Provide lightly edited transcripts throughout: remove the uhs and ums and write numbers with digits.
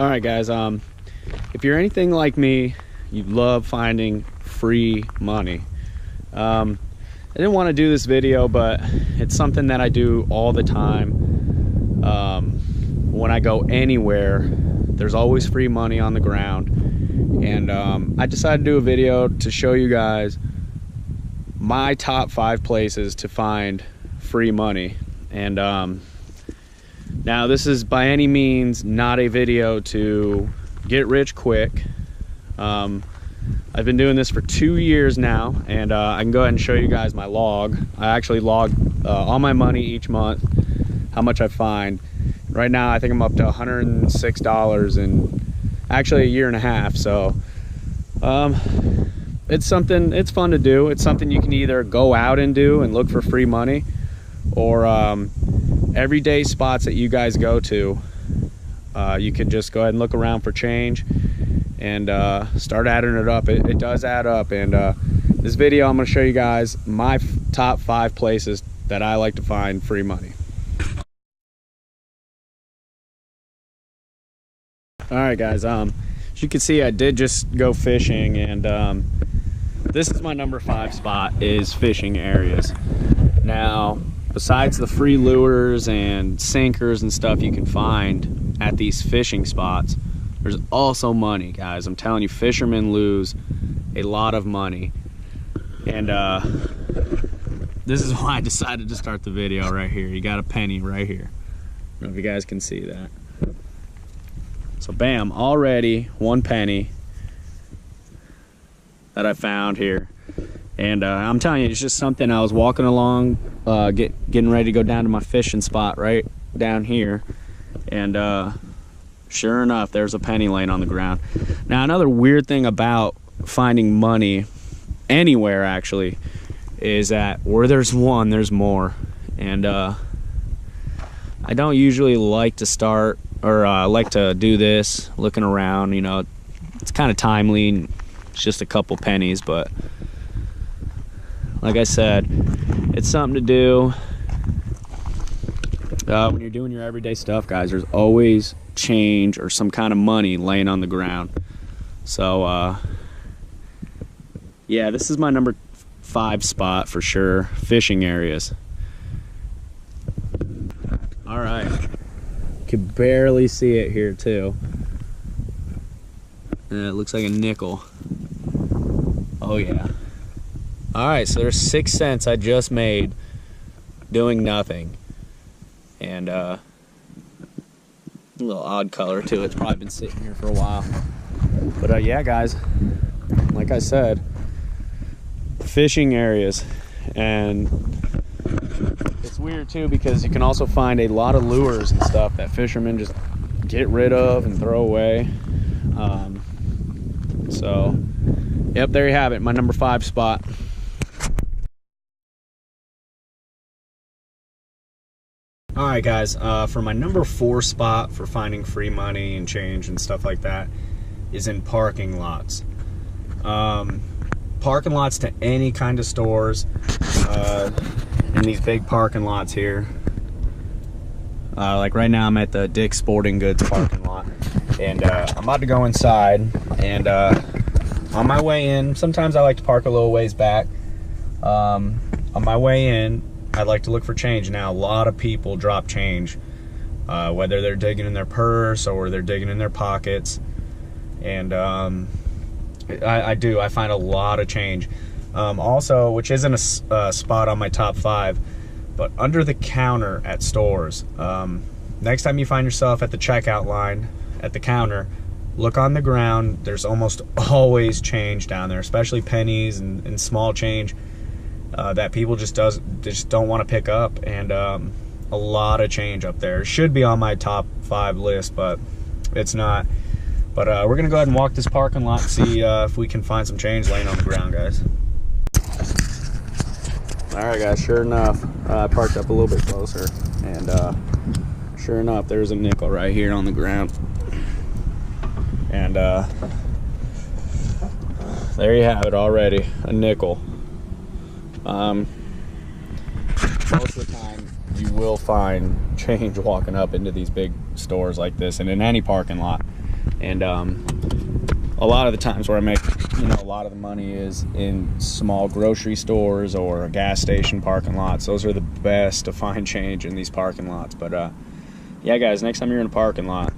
All right, guys. If you're anything like me, you love finding free money. I didn't want to do this video, but it's something that I do all the time. When I go anywhere, there's always free money on the ground. And I decided to do a video to show you guys my top 5 places to find free money. And now this is by any means not a video to get rich quick. I've been doing this for 2 years now, and I can go ahead and show you guys my log. I actually log all my money each month, how much I find. Right now I think I'm up to $106 in actually a year and a half. So it's fun to do. It's something you can either go out and do and look for free money, or everyday spots that you guys go to, you can just go ahead and look around for change and start adding it up. It does add up. And this video, I'm going to show you guys my top 5 places that I like to find free money. All right, guys, as you can see, I did just go fishing, and this is my number 5 spot, is fishing areas. Now, besides the free lures and sinkers and stuff you can find at these fishing spots, there's also money, guys. I'm telling you, fishermen lose a lot of money. And this is why I decided to start the video right here. You got a penny right here. I don't know if you guys can see that. So bam, already 1 penny that I found here. And I'm telling you, it's just something. I was walking along, getting ready to go down to my fishing spot right down here, and sure enough, there's a penny laying on the ground. Now, another weird thing about finding money anywhere, actually, is that where there's one, there's more. And I don't usually like to start, or like to do this, looking around. You know, it's kind of timely. It's just a couple pennies, but like I said, it's something to do when you're doing your everyday stuff, guys. There's always change or some kind of money laying on the ground. So yeah, this is my number 5 spot for sure, fishing areas. All right, can barely see it here too. It looks like a nickel. Oh yeah. All right, so there's 6 cents I just made doing nothing. And a little odd color too. It's probably been sitting here for a while. But yeah, guys, like I said, fishing areas. And it's weird too, because you can also find a lot of lures and stuff that fishermen just get rid of and throw away. So yep, there you have it, my number 5 spot. Alright, guys, for my number 4 spot for finding free money and change and stuff like that is in parking lots. Parking lots to any kind of stores, in these big parking lots here. Like right now I'm at the Dick's Sporting Goods parking lot, and I'm about to go inside, and on my way in, sometimes I like to park a little ways back. On my way in, I'd like to look for change. Now, a lot of people drop change, whether they're digging in their purse or they're digging in their pockets. And I find a lot of change. Also, which isn't a spot on my top 5, but under the counter at stores. Next time you find yourself at the checkout line, at the counter, look on the ground. There's almost always change down there, especially pennies and small change. That people just don't want to pick up, and a lot of change up there. It should be on my top 5 list, but it's not. But we're gonna go ahead and walk this parking lot and see if we can find some change laying on the ground, guys. All right, guys, sure enough, I parked up a little bit closer, and sure enough, there's a nickel right here on the ground. And there you have it already, a nickel. Most of the time you will find change walking up into these big stores like this, and in any parking lot. And a lot of the times where I make, you know, a lot of the money is in small grocery stores or gas station parking lots. Those are the best to find change in these parking lots. But yeah, guys, next time you're in a parking lot,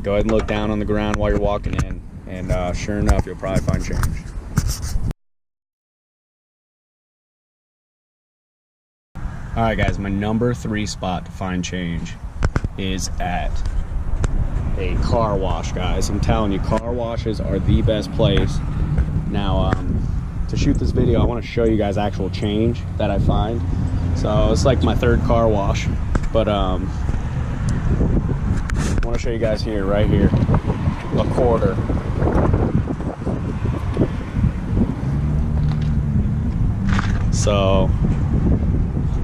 go ahead and look down on the ground while you're walking in, and sure enough, you'll probably find change. All right, guys, my number 3 spot to find change is at a car wash, guys. I'm telling you, car washes are the best place. Now, to shoot this video, I want to show you guys actual change that I find. So it's like my 3rd car wash, but I want to show you guys here, right here, a quarter. So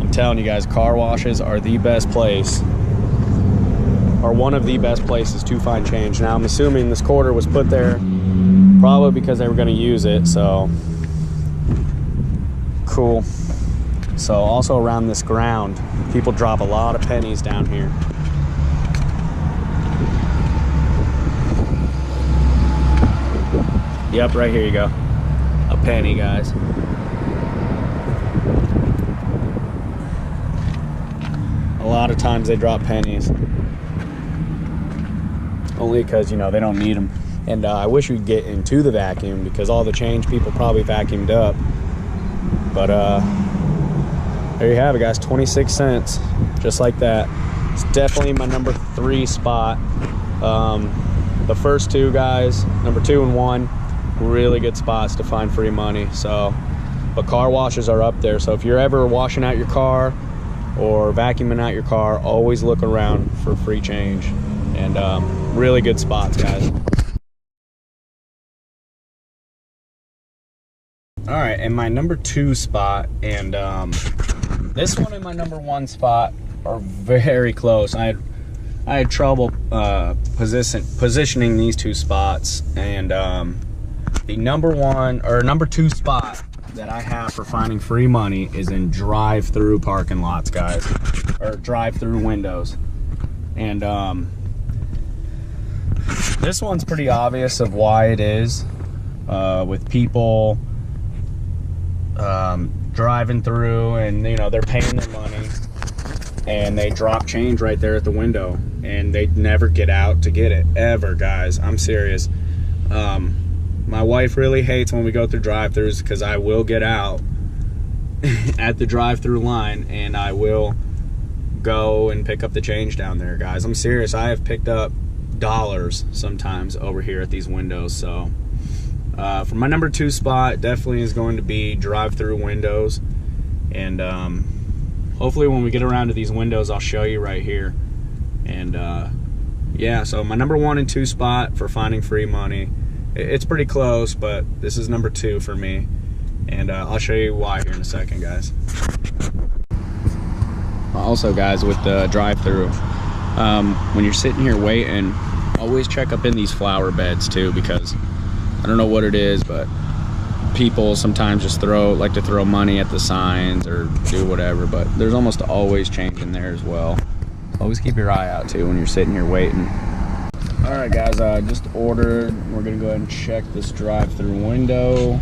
I'm telling you guys, car washes are the best place, or one of the best places to find change. Now, I'm assuming this quarter was put there probably because they were going to use it, so cool. So also around this ground, people drop a lot of pennies down here. Yep, right here you go. A penny, guys. A lot of times they drop pennies. Only because, you know, they don't need them. And I wish we'd get into the vacuum, because all the change people probably vacuumed up. But there you have it, guys. 26 cents, just like that. It's definitely my number 3 spot. The first 2 guys, number 2 and 1, really good spots to find free money. So, but car washes are up there. So if you're ever washing out your car or vacuuming out your car, always look around for free change. And really good spots, guys. All right, and my number 2 spot and this one and my number 1 spot are very close. I had trouble positioning these 2 spots, and the number 2 spot that I have for finding free money is in drive-through parking lots, guys, or drive-through windows. And this one's pretty obvious of why it is, with people driving through, and you know, they're paying their money and they drop change right there at the window, and they never get out to get it, ever, guys. I'm serious. My wife really hates when we go through drive-thrus, because I will get out at the drive-through line and I will go and pick up the change down there, guys. I'm serious. I have picked up dollars sometimes over here at these windows. So for my number 2 spot, definitely is going to be drive-through windows. And hopefully when we get around to these windows, I'll show you right here. And yeah, so my number 1 and 2 spot for finding free money, it's pretty close, but this is number 2 for me. And I'll show you why here in a second, guys. Also, guys, with the drive-through, when you're sitting here waiting, always check up in these flower beds too, because I don't know what it is, but people sometimes just like to throw money at the signs or do whatever, but there's almost always change in there as well. Always keep your eye out too when you're sitting here waiting. All right, guys, I just ordered. We're gonna go ahead and check this drive-through window.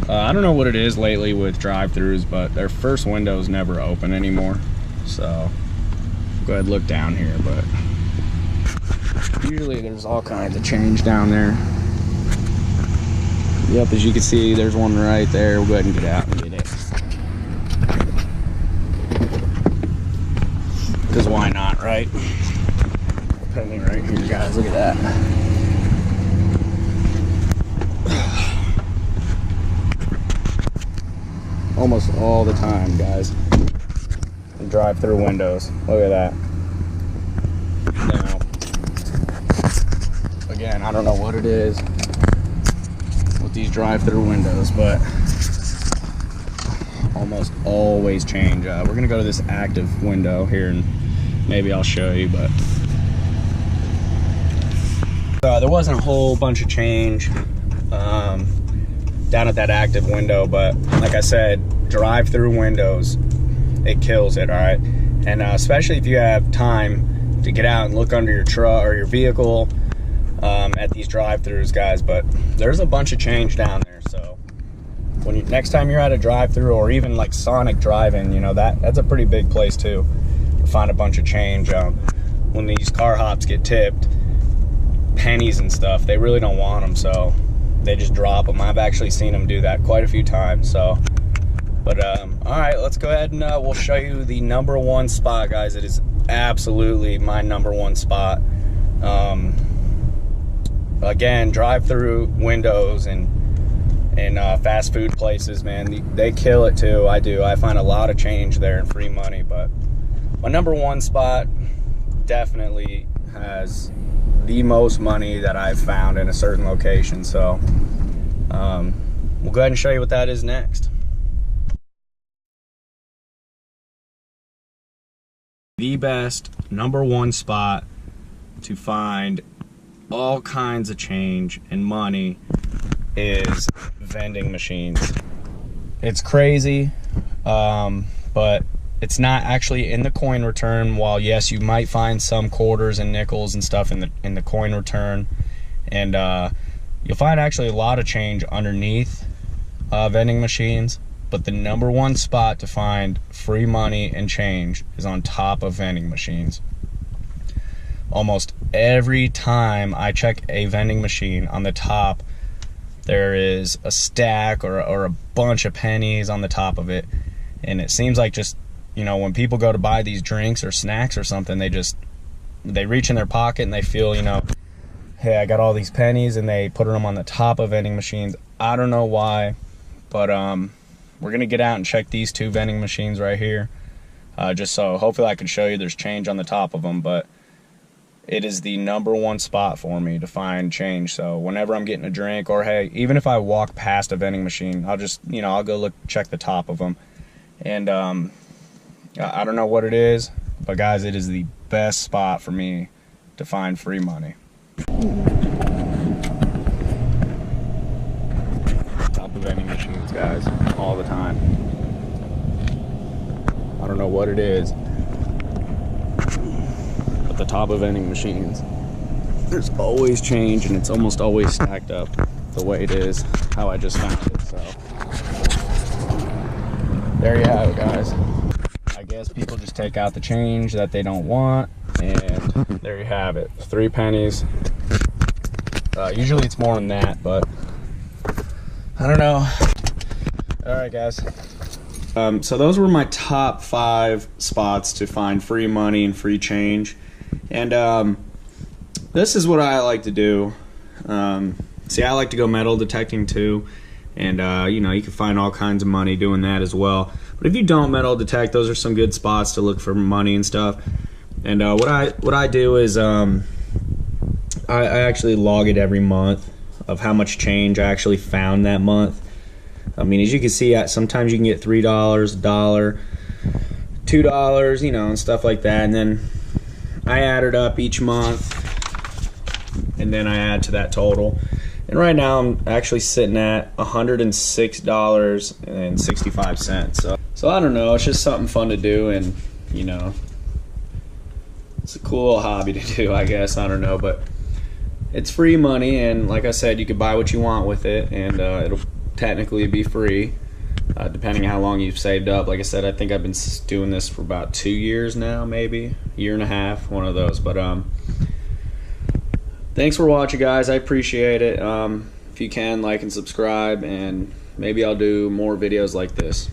I don't know what it is lately with drive-thrus, but their first windows never open anymore. So go ahead and look down here, but usually there's all kinds of change down there. Yep, as you can see, there's one right there. We'll go ahead and get out and get it. Because why not, right? Penny right here, guys. Look at that. Almost all the time, guys. Drive-through windows. Look at that. Now, again, I don't know what it is with these drive-through windows, but almost always change. We're gonna go to this active window here, and maybe I'll show you, but there wasn't a whole bunch of change down at that active window, but like I said, drive-through windows, it kills it. All right, and especially if you have time to get out and look under your truck or your vehicle, at these drive-thrus, guys, but there's a bunch of change down there. So when next time you're at a drive-thru, or even like Sonic Drive-In, you know, that's a pretty big place too to find a bunch of change. When these car hops get tipped, pennies and stuff, they really don't want them, so they just drop them. I've actually seen them do that quite a few times. So but all right, let's go ahead and we'll show you the #1 spot, guys. It is absolutely my #1 spot. Again, drive-through windows and fast food places, man, they kill it too. I find a lot of change there and free money. But my #1 spot definitely has the most money that I've found in a certain location. So we'll go ahead and show you what that is next. The best #1 spot to find all kinds of change and money is vending machines. It's crazy, but it's not actually in the coin return. While yes, you might find some quarters and nickels and stuff in the coin return, and you'll find actually a lot of change underneath vending machines. But the #1 spot to find free money and change is on top of vending machines. Almost every time I check a vending machine, on the top there is a stack or a bunch of pennies on the top of it. And it seems like, just, you know, when people go to buy these drinks or snacks or something, they reach in their pocket and they feel, you know, hey, I got all these pennies, and they put them on the top of vending machines. I don't know why, but we're gonna get out and check these 2 vending machines right here, just so hopefully I can show you there's change on the top of them. But it is the #1 spot for me to find change. So whenever I'm getting a drink, or hey, even if I walk past a vending machine, I'll just, you know, I'll go check the top of them. And I don't know what it is, but guys, it is the best spot for me to find free money. Top of vending machines, guys, all the time. I don't know what it is, but the top of vending machines, there's always change, and it's almost always stacked up the way it is, how I just found it. So there you have it, guys. I guess people just take out the change that they don't want, and there you have it. 3 pennies. Usually it's more than that, but I don't know. All right, guys. So those were my top 5 spots to find free money and free change. And this is what I like to do. See, I like to go metal detecting too. And you know, you can find all kinds of money doing that as well. But if you don't metal detect, those are some good spots to look for money and stuff. And what I do is I actually log it every month of how much change I actually found that month. I mean, as you can see, sometimes you can get $3, $1, $2, you know, and stuff like that. And then I add it up each month, and then I add to that total. And right now I'm actually sitting at $106.65. So I don't know, it's just something fun to do, and you know, it's a cool little hobby to do, I guess. I don't know, but it's free money, and like I said, you can buy what you want with it, and it'll technically be free, depending on how long you've saved up. Like I said, I think I've been doing this for about 2 years now, maybe a year and a half, one of those. But thanks for watching, guys. I appreciate it. If you can, like and subscribe, and maybe I'll do more videos like this.